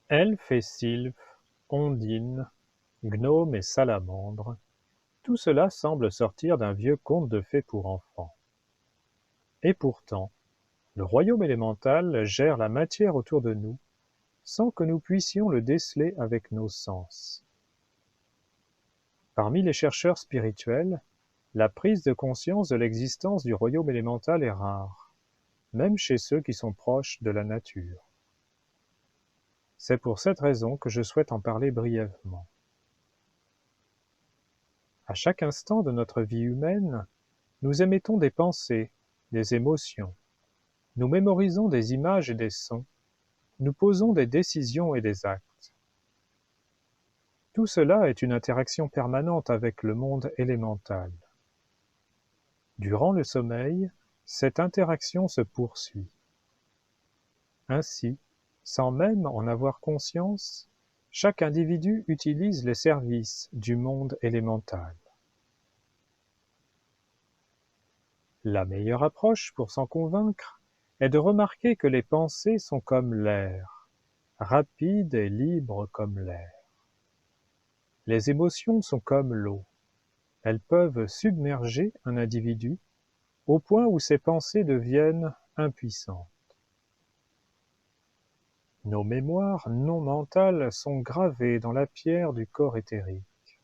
Elfes et sylphes, ondines, gnomes et salamandres, tout cela semble sortir d'un vieux conte de fées pour enfants. Et pourtant, le royaume élémental gère la matière autour de nous, sans que nous puissions le déceler avec nos sens. Parmi les chercheurs spirituels, la prise de conscience de l'existence du royaume élémental est rare, même chez ceux qui sont proches de la nature. C'est pour cette raison que je souhaite en parler brièvement. À chaque instant de notre vie humaine, nous émettons des pensées, des émotions, nous mémorisons des images et des sons, nous posons des décisions et des actes. Tout cela est une interaction permanente avec le monde élémental. Durant le sommeil, cette interaction se poursuit. Ainsi, sans même en avoir conscience, chaque individu utilise les services du monde élémental. La meilleure approche pour s'en convaincre est de remarquer que les pensées sont comme l'air, rapides et libres comme l'air. Les émotions sont comme l'eau. Elles peuvent submerger un individu au point où ses pensées deviennent impuissantes. Nos mémoires non mentales sont gravées dans la pierre du corps éthérique.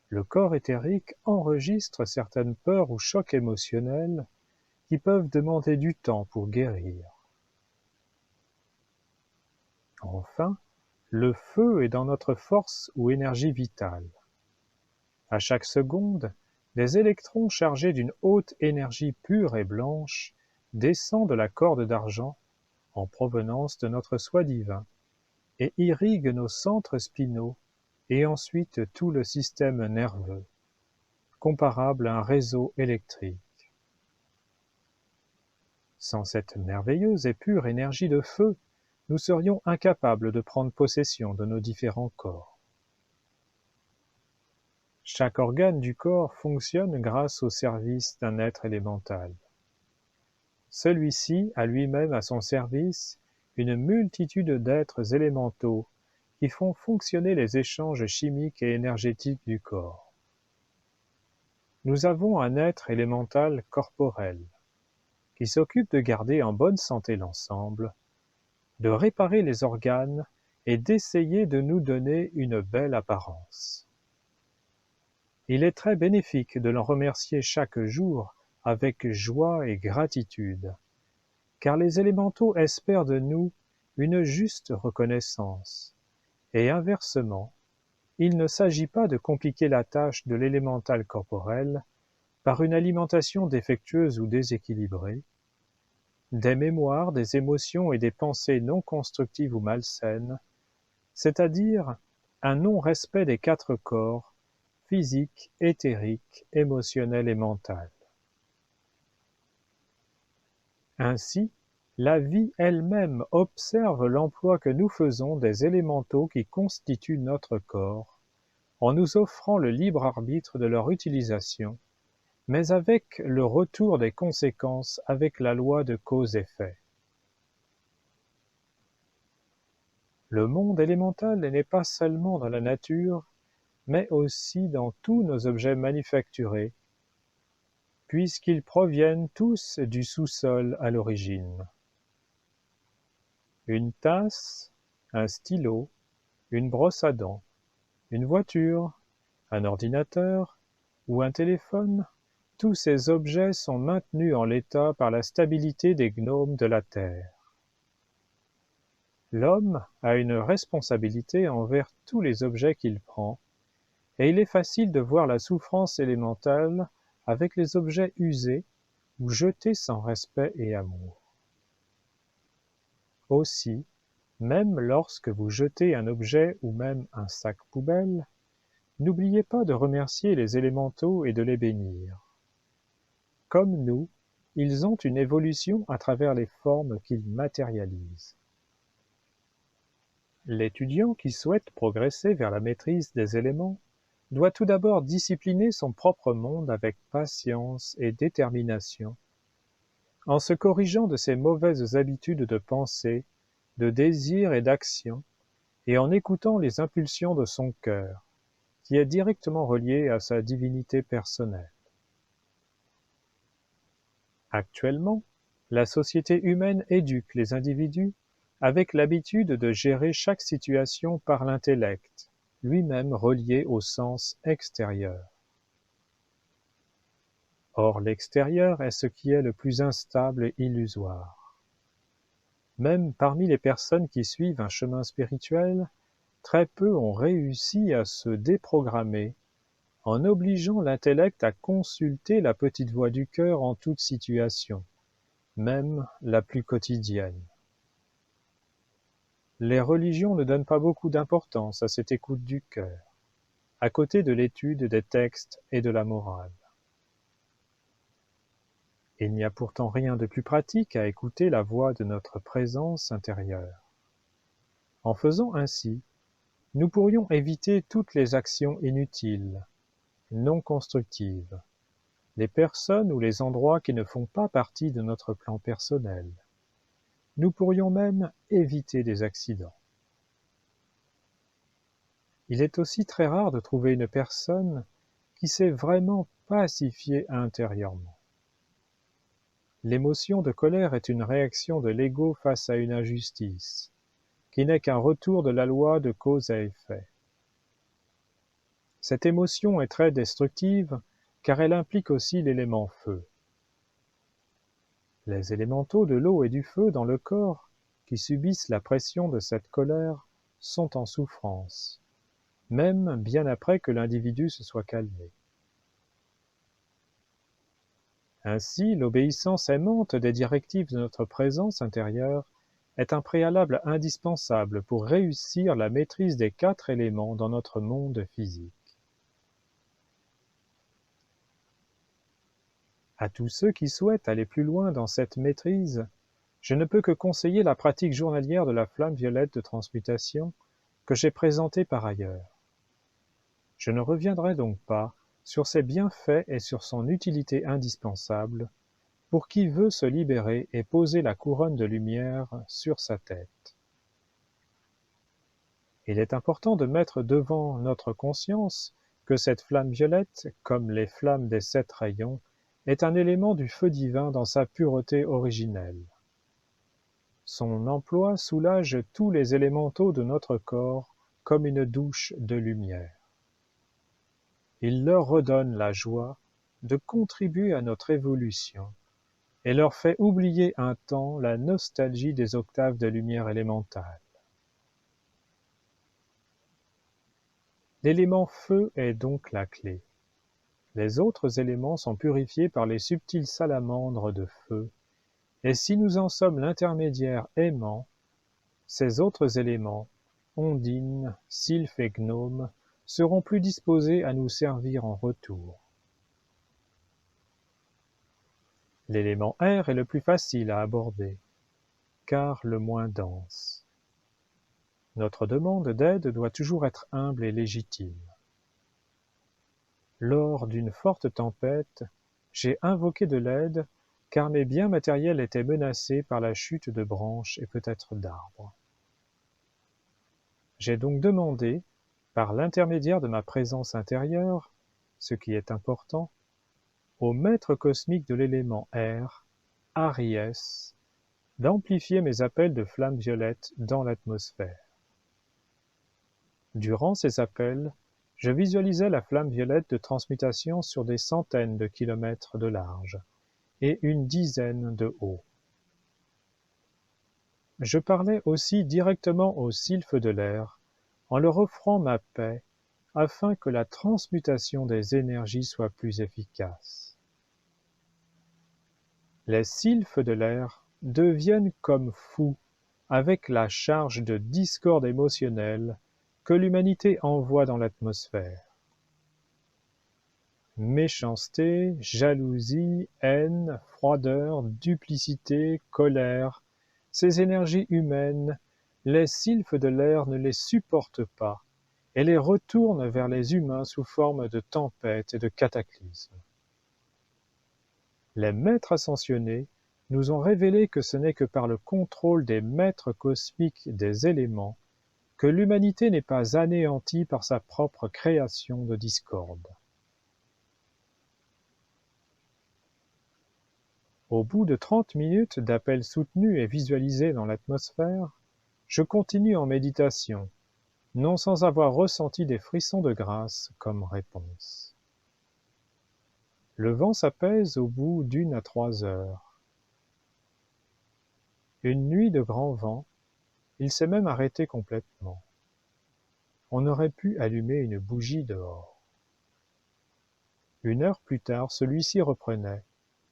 Le corps éthérique enregistre certaines peurs ou chocs émotionnels qui peuvent demander du temps pour guérir. Enfin, le feu est dans notre force ou énergie vitale. À chaque seconde, des électrons chargés d'une haute énergie pure et blanche descendent de la corde d'argent en provenance de notre soi divin et irriguent nos centres spinaux et ensuite tout le système nerveux, comparable à un réseau électrique. Sans cette merveilleuse et pure énergie de feu, nous serions incapables de prendre possession de nos différents corps. Chaque organe du corps fonctionne grâce au service d'un être élémental. Celui-ci a lui-même à son service une multitude d'êtres élémentaux qui font fonctionner les échanges chimiques et énergétiques du corps. Nous avons un être élémental corporel qui s'occupe de garder en bonne santé l'ensemble, de réparer les organes et d'essayer de nous donner une belle apparence. Il est très bénéfique de l'en remercier chaque jour avec joie et gratitude, car les élémentaux espèrent de nous une juste reconnaissance, et inversement, il ne s'agit pas de compliquer la tâche de l'élémental corporel par une alimentation défectueuse ou déséquilibrée, des mémoires, des émotions et des pensées non constructives ou malsaines, c'est-à-dire un non-respect des 4 corps, physique, éthérique, émotionnel et mental. Ainsi, la vie elle-même observe l'emploi que nous faisons des élémentaux qui constituent notre corps, en nous offrant le libre arbitre de leur utilisation, mais avec le retour des conséquences avec la loi de cause-effet. Le monde élémental n'est pas seulement dans la nature, mais aussi dans tous nos objets manufacturés, puisqu'ils proviennent tous du sous-sol à l'origine. Une tasse, un stylo, une brosse à dents, une voiture, un ordinateur ou un téléphone, tous ces objets sont maintenus en l'état par la stabilité des gnomes de la Terre. L'homme a une responsabilité envers tous les objets qu'il prend, et il est facile de voir la souffrance élémentale avec les objets usés ou jetés sans respect et amour. Aussi, même lorsque vous jetez un objet ou même un sac poubelle, n'oubliez pas de remercier les élémentaux et de les bénir. Comme nous, ils ont une évolution à travers les formes qu'ils matérialisent. L'étudiant qui souhaite progresser vers la maîtrise des éléments doit tout d'abord discipliner son propre monde avec patience et détermination, en se corrigeant de ses mauvaises habitudes de pensée de désir et d'action, et en écoutant les impulsions de son cœur, qui est directement relié à sa divinité personnelle. Actuellement, la société humaine éduque les individus avec l'habitude de gérer chaque situation par l'intellect, lui-même relié au sens extérieur. Or l'extérieur est ce qui est le plus instable et illusoire. Même parmi les personnes qui suivent un chemin spirituel, très peu ont réussi à se déprogrammer en obligeant l'intellect à consulter la petite voix du cœur en toute situation, même la plus quotidienne. Les religions ne donnent pas beaucoup d'importance à cette écoute du cœur, à côté de l'étude des textes et de la morale. Il n'y a pourtant rien de plus pratique à écouter la voix de notre présence intérieure. En faisant ainsi, nous pourrions éviter toutes les actions inutiles, non constructives, les personnes ou les endroits qui ne font pas partie de notre plan personnel. Nous pourrions même éviter des accidents. Il est aussi très rare de trouver une personne qui s'est vraiment pacifiée intérieurement. L'émotion de colère est une réaction de l'ego face à une injustice, qui n'est qu'un retour de la loi de cause à effet. Cette émotion est très destructive car elle implique aussi l'élément feu. Les élémentaux de l'eau et du feu dans le corps, qui subissent la pression de cette colère, sont en souffrance, même bien après que l'individu se soit calmé. Ainsi, l'obéissance aimante des directives de notre présence intérieure est un préalable indispensable pour réussir la maîtrise des 4 éléments dans notre monde physique. À tous ceux qui souhaitent aller plus loin dans cette maîtrise, je ne peux que conseiller la pratique journalière de la flamme violette de transmutation que j'ai présentée par ailleurs. Je ne reviendrai donc pas sur ses bienfaits et sur son utilité indispensable pour qui veut se libérer et poser la couronne de lumière sur sa tête. Il est important de mettre devant notre conscience que cette flamme violette, comme les flammes des 7 rayons, est un élément du feu divin dans sa pureté originelle. Son emploi soulage tous les élémentaux de notre corps comme une douche de lumière. Il leur redonne la joie de contribuer à notre évolution et leur fait oublier un temps la nostalgie des octaves de lumière élémentale. L'élément feu est donc la clé. Les autres éléments sont purifiés par les subtiles salamandres de feu, et si nous en sommes l'intermédiaire aimant, ces autres éléments, ondines, sylphes et gnomes, seront plus disposés à nous servir en retour. L'élément air est le plus facile à aborder, car le moins dense. Notre demande d'aide doit toujours être humble et légitime. Lors d'une forte tempête, j'ai invoqué de l'aide car mes biens matériels étaient menacés par la chute de branches et peut-être d'arbres. J'ai donc demandé, par l'intermédiaire de ma présence intérieure, ce qui est important, au maître cosmique de l'élément air, Ariès, d'amplifier mes appels de flammes violettes dans l'atmosphère. Durant ces appels, je visualisais la flamme violette de transmutation sur des centaines de kilomètres de large et une dizaine de haut. Je parlais aussi directement au sylphe de l'air, en leur offrant ma paix, afin que la transmutation des énergies soit plus efficace. Les sylphes de l'air deviennent comme fous avec la charge de discorde émotionnelle que l'humanité envoie dans l'atmosphère. Méchanceté, jalousie, haine, froideur, duplicité, colère, ces énergies humaines, les sylphes de l'air ne les supportent pas et les retournent vers les humains sous forme de tempêtes et de cataclysmes. Les maîtres ascensionnés nous ont révélé que ce n'est que par le contrôle des maîtres cosmiques des éléments que l'humanité n'est pas anéantie par sa propre création de discorde. Au bout de 30 minutes d'appels soutenus et visualisés dans l'atmosphère, je continue en méditation, non sans avoir ressenti des frissons de grâce comme réponse. Le vent s'apaise au bout d'1 à 3 heures. Une nuit de grand vent, il s'est même arrêté complètement. On aurait pu allumer une bougie dehors. 1 heure plus tard, celui-ci reprenait,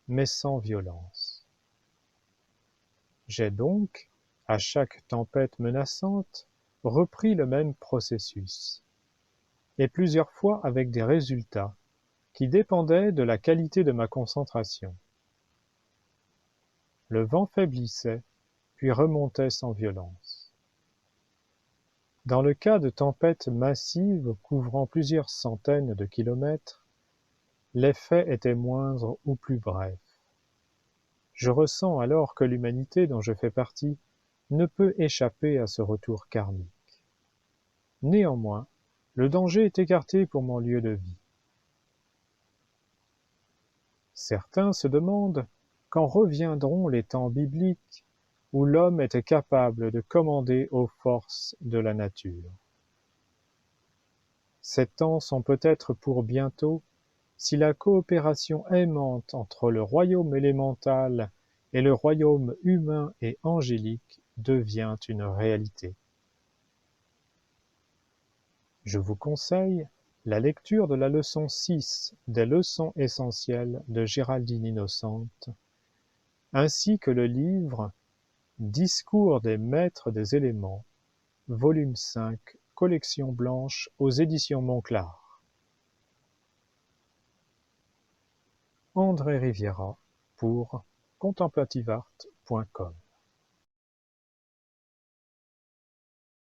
mais sans violence. J'ai donc, à chaque tempête menaçante, repris le même processus, et plusieurs fois avec des résultats qui dépendaient de la qualité de ma concentration. Le vent faiblissait, puis remontait sans violence. Dans le cas de tempêtes massives couvrant plusieurs centaines de kilomètres, l'effet était moindre ou plus bref. Je ressens alors que l'humanité dont je fais partie ne peut échapper à ce retour karmique. Néanmoins, le danger est écarté pour mon lieu de vie. Certains se demandent quand reviendront les temps bibliques où l'homme était capable de commander aux forces de la nature. Ces temps sont peut-être pour bientôt si la coopération aimante entre le royaume élémental et le royaume humain et angélique devient une réalité. Je vous conseille la lecture de la leçon 6 des leçons essentielles de Géraldine Innocente, ainsi que le livre Discours des maîtres des éléments, volume 5, collection blanche aux éditions Monclar. André Riviera pour contemplativeart.com